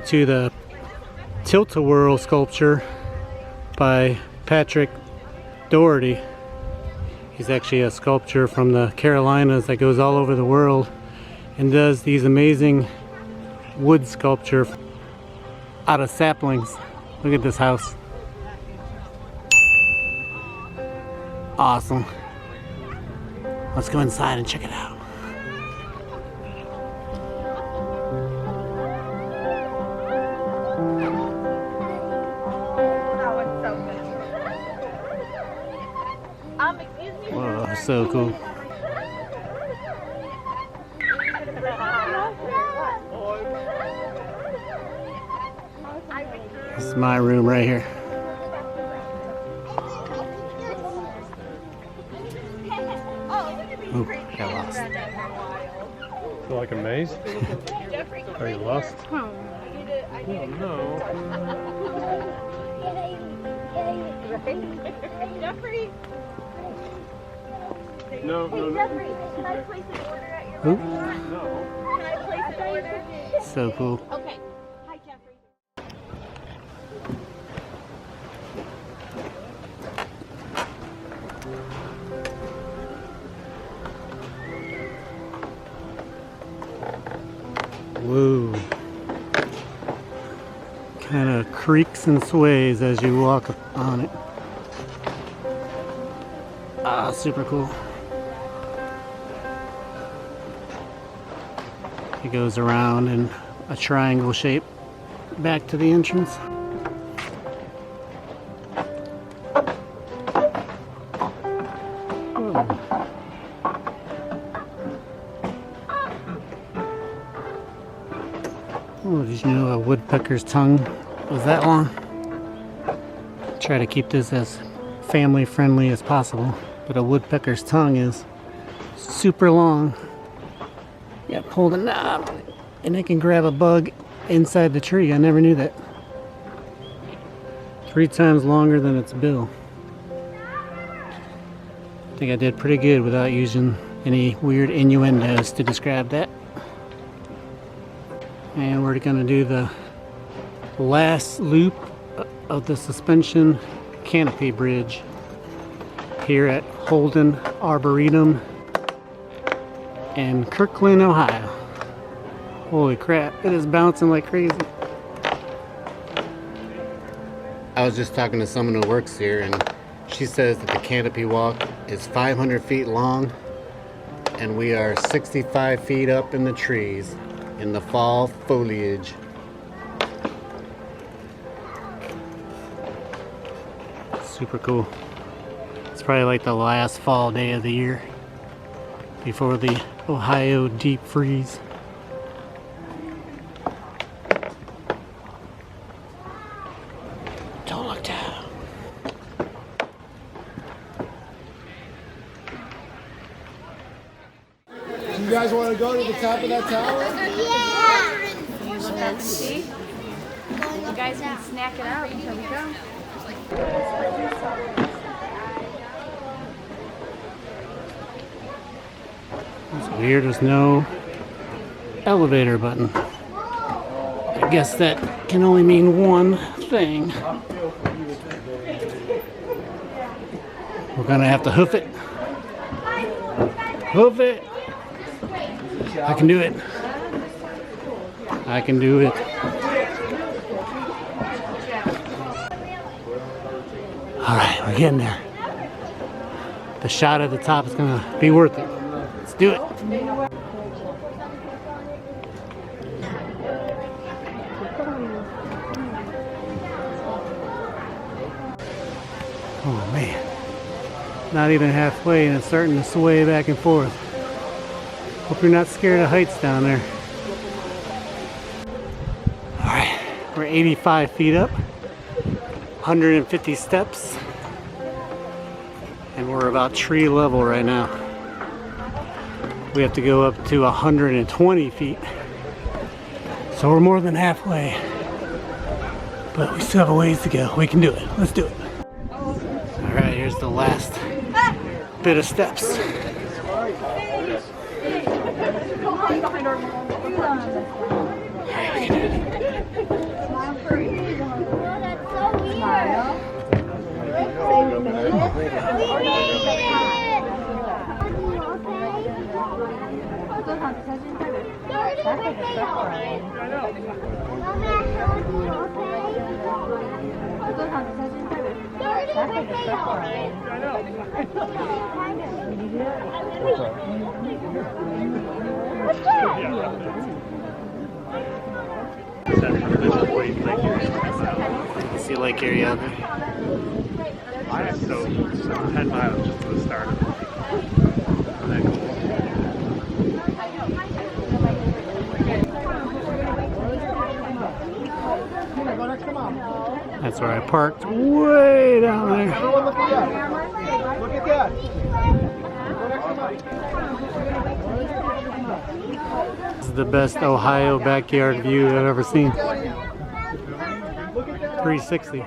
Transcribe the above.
to the Tilt-A-Whirl sculpture by Patrick Dougherty. He's actually a sculptor from the Carolinas that goes all over the world and does these amazing wood sculpture out of saplings. Look at this house. Awesome. Let's go inside and check it out. Whoa, so cool. This is my room right here. Ooh, got lost. Feel like a maze? Are you lost? Oh no. Jeffrey! No, no, no. Jeffrey, can I place an order at your restaurant? No. Can I place an order? So cool. Okay. Hi, Jeffrey. Whoa. Kind of creaks and sways as you walk up on it. Ah, super cool. It goes around in a triangle shape back to the entrance. Whoa. Oh, did you know a woodpecker's tongue was that long? Try to keep this as family friendly as possible, but a woodpecker's tongue is super long. You gotta pull the knob and it can grab a bug inside the tree. I never knew that. 3 times longer than its bill. I think I did pretty good without using any weird innuendos to describe that. And we're gonna do the last loop of the suspension canopy bridge here at Holden Arboretum in Kirkland, Ohio. Holy crap, it is bouncing like crazy. I was just talking to someone who works here, and she says that the canopy walk is 500 feet long and we are 65 feet up in the trees in the fall foliage. Super cool. It's probably like the last fall day of the year before the Ohio deep freeze. Don't look down. You guys want to go to the top of that tower? Yeah! See? You guys can snack it out until we go. It's weird, there's no elevator button. I guess that can only mean one thing. We're gonna have to hoof it. Hoof it! I can do it. I can do it. Alright, we're getting there. The shot at the top is gonna be worth it. Let's do it. Oh man. Not even halfway and it's starting to sway back and forth. Hope you're not scared of heights down there. Alright, we're 85 feet up. 150 steps. And we're about tree level right now. We have to go up to 120 feet. So we're more than halfway. But we still have a ways to go. We can do it. Let's do it. Alright, here's the last bit of steps. Alright, See Lake Erie out there. So 10 miles just to the start. Isn't that cool? That's where I parked, way down there. Everyone look at that. Look at that. This is the best Ohio backyard view I've ever seen. 360.